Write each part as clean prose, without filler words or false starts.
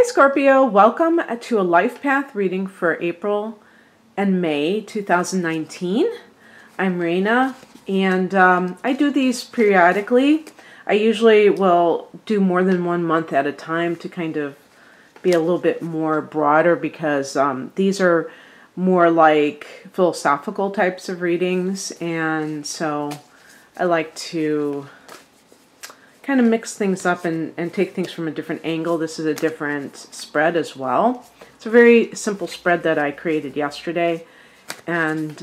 Hi Scorpio, welcome to a life path reading for April and May 2019. I'm Raina and I do these periodically. I usually will do more than 1 month at a time to kind of be a little bit more broader because these are more like philosophical types of readings, and so I like to kind of mix things up and take things from a different angle. This is a different spread as well. It's a very simple spread that I created yesterday. And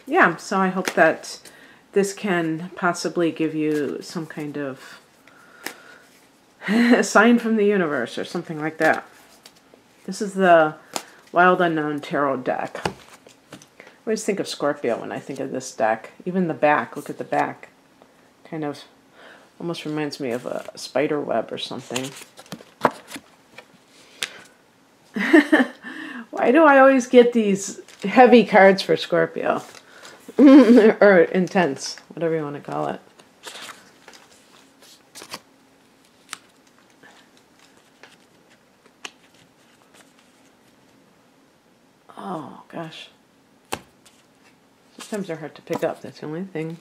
yeah, so I hope that this can possibly give you some kind of sign from the universe or something like that. This is the Wild Unknown Tarot deck. I always think of Scorpio when I think of this deck. Even the back, look at the back. Kind of almost reminds me of a spider web or something. Why do I always get these heavy cards for Scorpio? Or intense, whatever you want to call it. Oh, gosh. Sometimes they're hard to pick up. That's the only thing.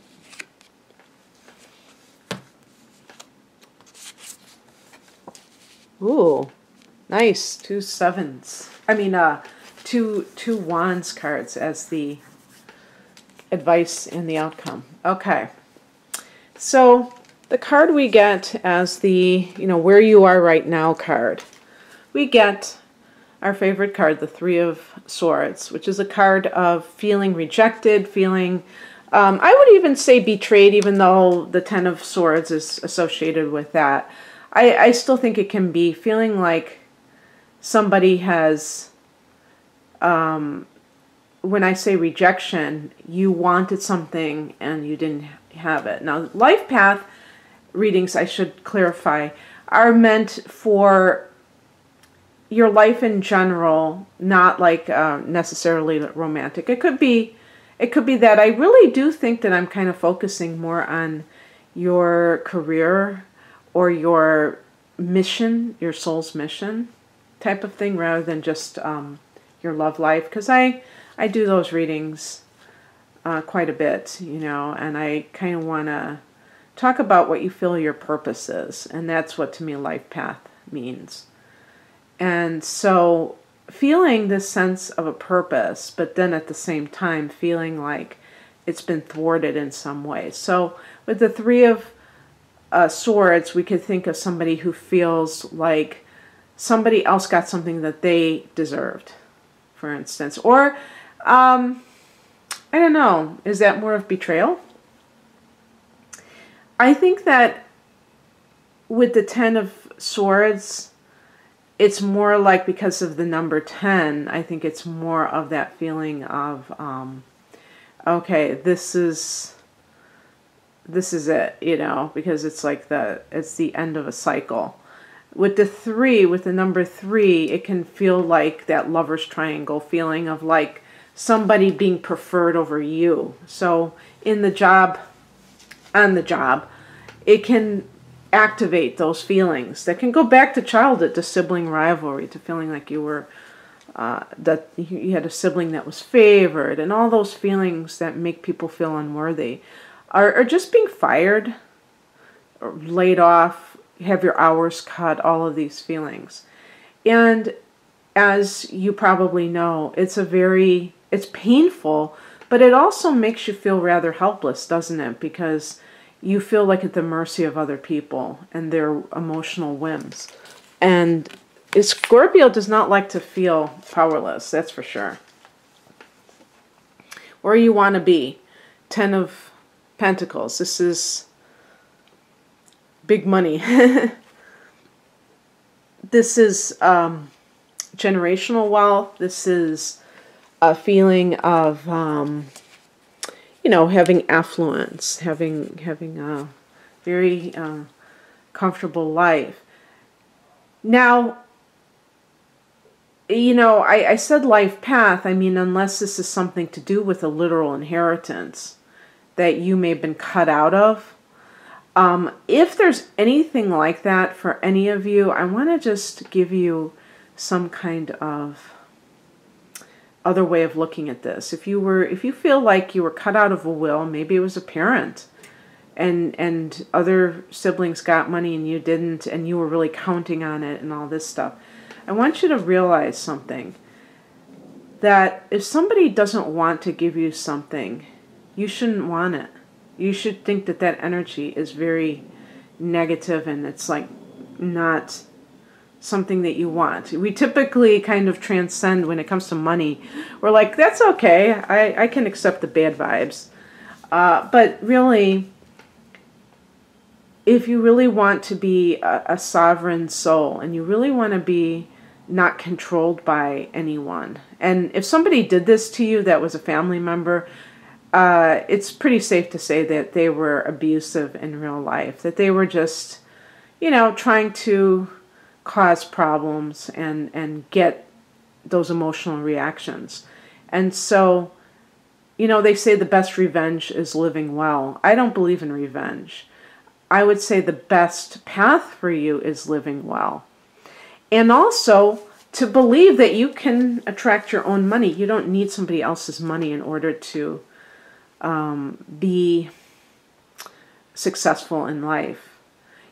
Ooh, nice. 2 sevens. I mean, two wands cards as the advice and the outcome. Okay. So the card we get as the, where you are right now card, we get our favorite card, the 3 of Swords, which is a card of feeling rejected, feeling, I would even say betrayed, even though the 10 of Swords is associated with that. I still think it can be feeling like somebody has, when I say rejection, you wanted something and you didn't have it. Now, life path readings, I should clarify, are meant for your life in general, not like necessarily romantic. It could be that I really do think that I'm kind of focusing more on your career or your mission, your soul's mission type of thing, rather than just your love life. Because I do those readings quite a bit, and I kind of want to talk about what you feel your purpose is. And that's what, to me, life path means. And so feeling this sense of a purpose, but then at the same time feeling like it's been thwarted in some way. So with the 3 of Swords, we could think of somebody who feels like somebody else got something that they deserved, for instance. Or, I don't know, is that more of betrayal? I think that with the 10 of Swords, it's more like, because of the number 10, I think it's more of that feeling of, okay, this is it, because it's like it's the end of a cycle. With the 3, with the number 3, it can feel like that lover's triangle feeling of like somebody being preferred over you. So in the job, on the job, it can activate those feelings that can go back to childhood, to sibling rivalry, to feeling like you were, that you had a sibling that was favored, and all those feelings that make people feel unworthy. Or just being fired, or laid off, have your hours cut, all of these feelings. And as you probably know, it's painful, but it also makes you feel rather helpless, doesn't it? Because you feel like at the mercy of other people and their emotional whims. And Scorpio does not like to feel powerless, that's for sure. Where you want to be. 10 of Pentacles. This is big money. This is generational wealth. This is a feeling of, having affluence, having a very comfortable life. Now, I said life path. I mean, unless this is something to do with a literal inheritance that you may have been cut out of. If there's anything like that for any of you, I want to just give you some kind of other way of looking at this. If you feel like you were cut out of a will, maybe it was a parent, and other siblings got money and you didn't, and you were really counting on it and all this stuff. I want you to realize something, that if somebody doesn't want to give you something, you shouldn't want it. You should think that that energy is very negative and it's like not something that you want. We typically kind of transcend when it comes to money. We're like, that's okay. I can accept the bad vibes. But really, if you really want to be a sovereign soul and you really want to be not controlled by anyone, and if somebody did this to you that was a family member, it's pretty safe to say that they were abusive in real life, that they were just, trying to cause problems and get those emotional reactions. And so, they say the best revenge is living well. I don't believe in revenge. I would say the best path for you is living well. And also to believe that you can attract your own money. You don't need somebody else's money in order to be successful in life.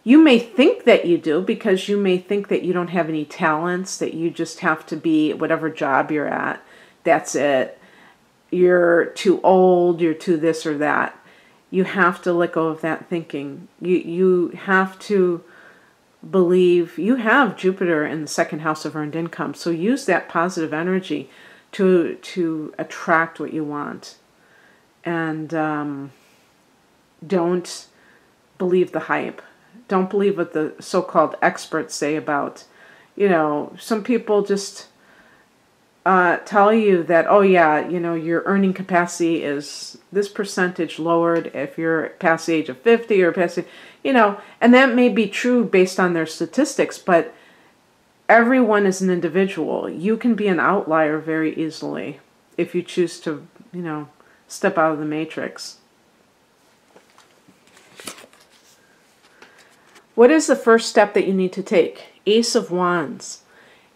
You may think that you do, because you may think that you don't have any talents, that you just have to be whatever job you're at. That's it. You're too old, you're too this or that. You have to let go of that thinking. You have to believe you have Jupiter in the second house of earned income. So use that positive energy to attract what you want. And don't believe the hype. Don't believe what the so-called experts say about, some people just tell you that, oh yeah, your earning capacity is this percentage lowered if you're past the age of 50 or past, and that may be true based on their statistics, but everyone is an individual. You can be an outlier very easily if you choose to, step out of the matrix. What is the first step that you need to take? Ace of Wands.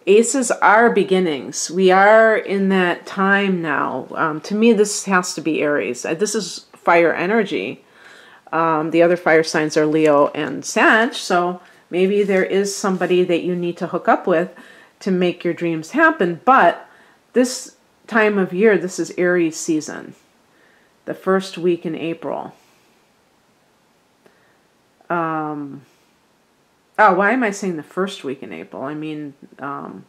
Aces are beginnings. We are in that time now. To me, this has to be Aries. This is fire energy. The other fire signs are Leo and Sag. So maybe there is somebody that you need to hook up with to make your dreams happen. But this time of year, this is Aries season. The first week in April. Why am I saying the first week in April? I mean, when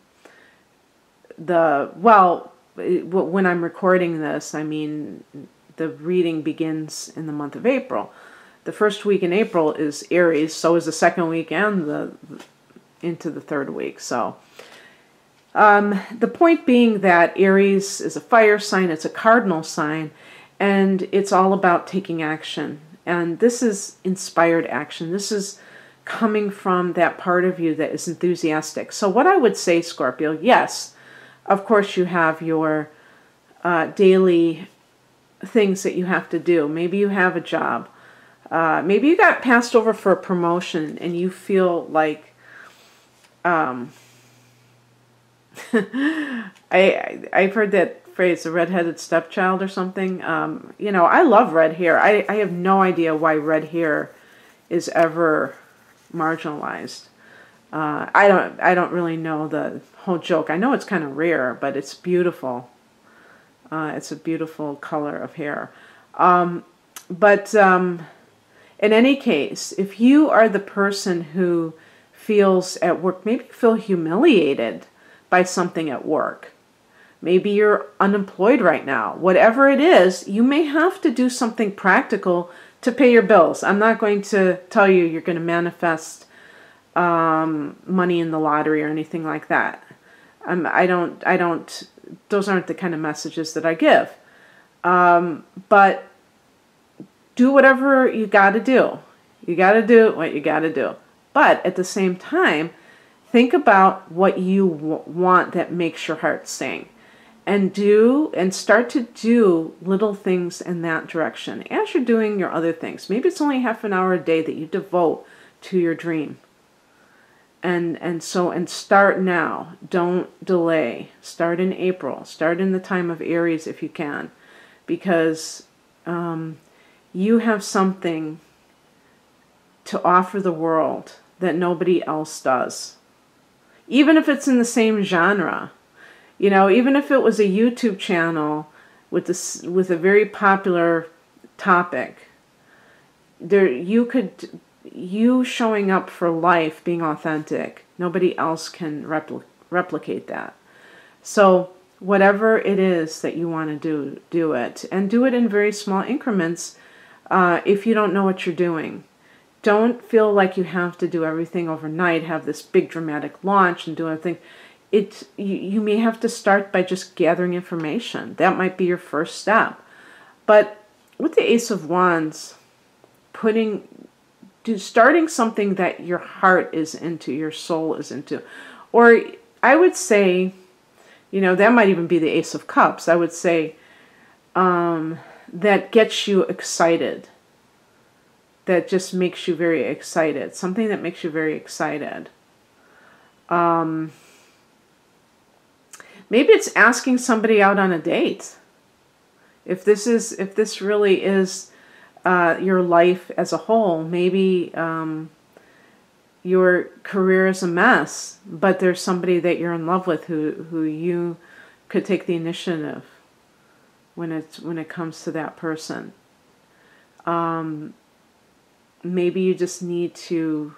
I'm recording this, I mean, the reading begins in the month of April. The first week in April is Aries, so is the second week and into the third week. So, the point being that Aries is a fire sign, it's a cardinal sign, and it's all about taking action. And this is inspired action. This is coming from that part of you that is enthusiastic. So what I would say, Scorpio, yes, of course you have your daily things that you have to do. Maybe you have a job. Maybe you got passed over for a promotion and you feel like I've heard that phrase, a redheaded stepchild or something. I love red hair. I have no idea why red hair is ever marginalized. I don't really know the whole joke. I know it's kind of rare, but it's beautiful. It's a beautiful color of hair. But in any case, if you are the person who feels at work, maybe you feel humiliated by something at work. Maybe you're unemployed right now. Whatever it is, you may have to do something practical to pay your bills. I'm not going to tell you you're going to manifest money in the lottery or anything like that. I don't, those aren't the kind of messages that I give. But do whatever you got to do. You got to do what you got to do. But at the same time, think about what you want that makes your heart sing. and start to do little things in that direction as you're doing your other things. Maybe it's only half an hour a day that you devote to your dream. And start now. Don't delay. Start in April. Start in the time of Aries if you can, because you have something to offer the world that nobody else does. Even if it's in the same genre. You know, even if it was a YouTube channel with a very popular topic, you showing up for life, being authentic, nobody else can replicate that. So whatever it is that you want to do it. And do it in very small increments if you don't know what you're doing. Don't feel like you have to do everything overnight, have this big dramatic launch and do everything. You may have to start by just gathering information. That might be your first step. But with the Ace of Wands, starting something that your heart is into, your soul is into. Or I would say, you know, that might even be the Ace of Cups. I would say that gets you excited. That just makes you very excited. Something that makes you very excited. Maybe it's asking somebody out on a date. If this really is your life as a whole, maybe your career is a mess, but there's somebody that you're in love with who you could take the initiative when it comes to that person. Maybe you just need to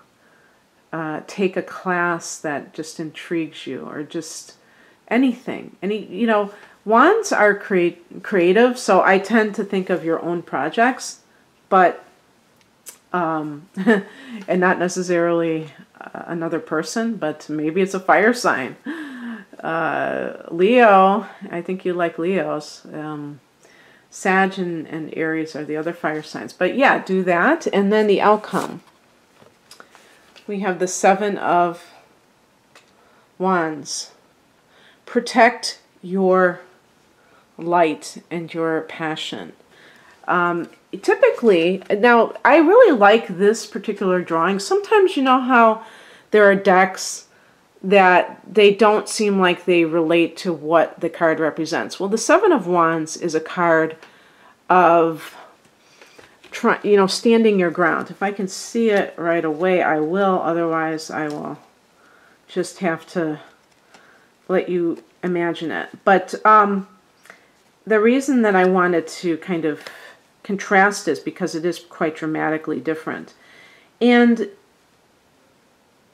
take a class that just intrigues you, or just anything. You know, wands are creative, so I tend to think of your own projects, but and not necessarily another person, but maybe it's a fire sign. Leo, I think you like Leos. Sag and Aries are the other fire signs. But yeah, do that. And then the outcome. We have the Seven of Wands. Protect your light and your passion. Typically, now I really like this particular drawing. Sometimes you know how there are decks that they don't seem like they relate to what the card represents. Well, the Seven of Wands is a card of standing your ground. If I can see it right away, I will. Otherwise, I will just have to let you imagine it. But the reason that I wanted to kind of contrast is because it is quite dramatically different. And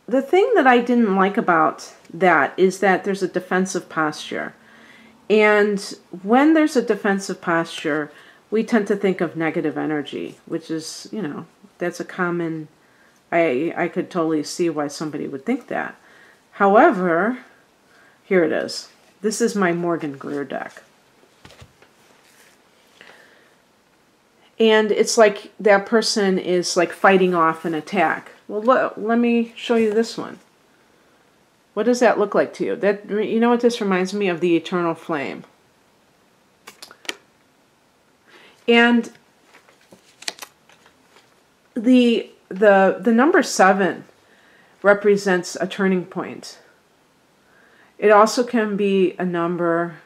the thing that I didn't like about that is that there's a defensive posture. And when there's a defensive posture, we tend to think of negative energy, which is, you know, that's a common, I could totally see why somebody would think that. However, here it is. This is my Morgan Greer deck. And it's like that person is like fighting off an attack. Well, let me show you this one. What does that look like to you? That, you know what this reminds me of? The eternal flame. And the number 7 represents a turning point. It also can be a number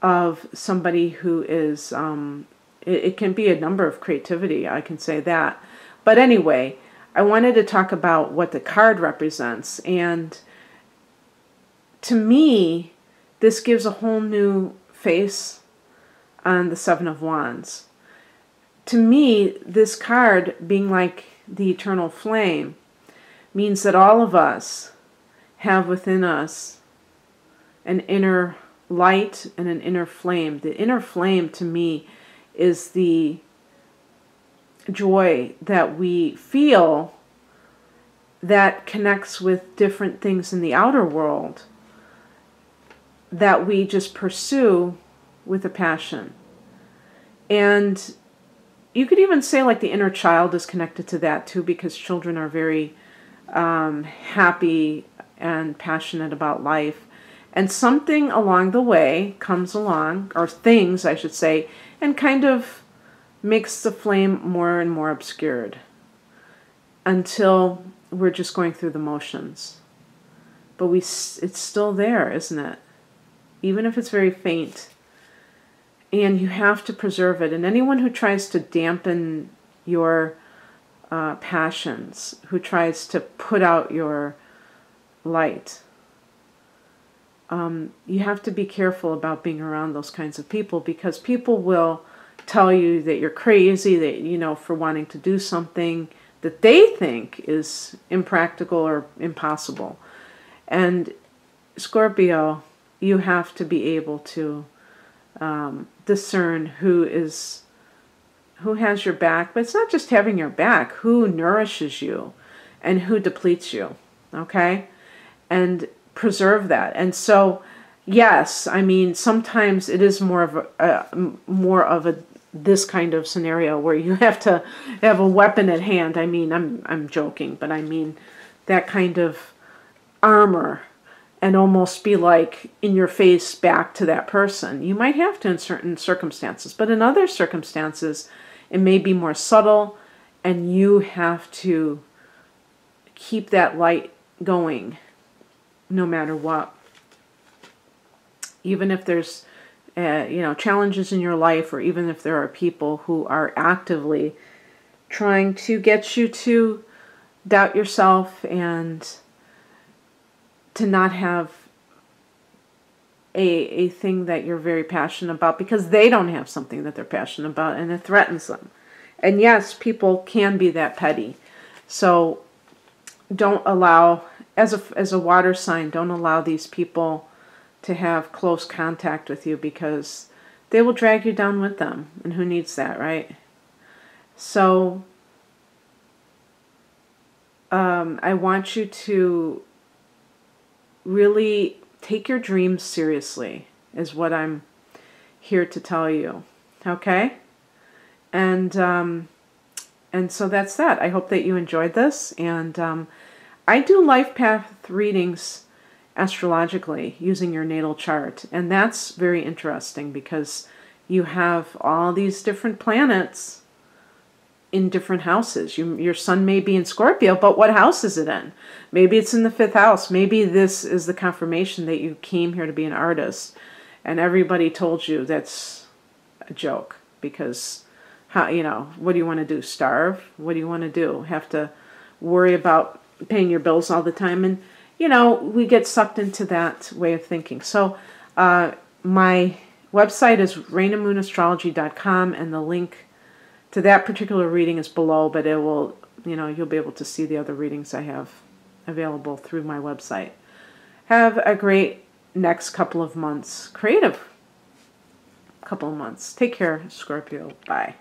of somebody who is, it can be a number of creativity, I can say that. But anyway, I wanted to talk about what the card represents. And to me, this gives a whole new face on the Seven of Wands. To me, this card, being like the eternal flame, means that all of us have within us an inner light and an inner flame. The inner flame, to me, is the joy that we feel that connects with different things in the outer world that we just pursue with a passion. And you could even say like the inner child is connected to that too, because children are very happy and passionate about life. And something along the way comes along, or things, I should say, and kind of makes the flame more and more obscured until we're just going through the motions. But it's still there, isn't it? Even if it's very faint. And you have to preserve it. And anyone who tries to dampen your passions, who tries to put out your light, you have to be careful about being around those kinds of people, because people will tell you that you're crazy, that, you know, for wanting to do something that they think is impractical or impossible. And Scorpio, you have to be able to discern who has your back, but it's not just having your back, who nourishes you and who depletes you, okay? And preserve that. And so, yes, I mean, sometimes it is more of a this kind of scenario where you have to have a weapon at hand. I mean, I'm joking, but I mean that kind of armor, and almost be like in your face back to that person. You might have to in certain circumstances, but in other circumstances, it may be more subtle, and you have to keep that light going no matter what. Even if there's challenges in your life, or even if there are people who are actively trying to get you to doubt yourself and to not have a thing that you're very passionate about because they don't have something that they're passionate about, and it threatens them. And yes, people can be that petty. So don't allow, as a water sign, don't allow these people to have close contact with you, because they will drag you down with them. And who needs that, right? So I want you to really take your dreams seriously, is what I'm here to tell you. Okay? And so that's that. I hope that you enjoyed this. And I do life path readings astrologically using your natal chart. And that's very interesting, because you have all these different planets in different houses. Your sun may be in Scorpio, but what house is it in? Maybe it's in the 5th house. Maybe this is the confirmation that you came here to be an artist, and everybody told you that's a joke, because what do you want to do? Starve? What do you want to do? Have to worry about paying your bills all the time? And we get sucked into that way of thinking. So my website is rainamoonastrology.com, and the link to that particular reading is below, but it will, you'll be able to see the other readings I have available through my website. Have a great next couple of months. Creative couple of months. Take care, Scorpio. Bye.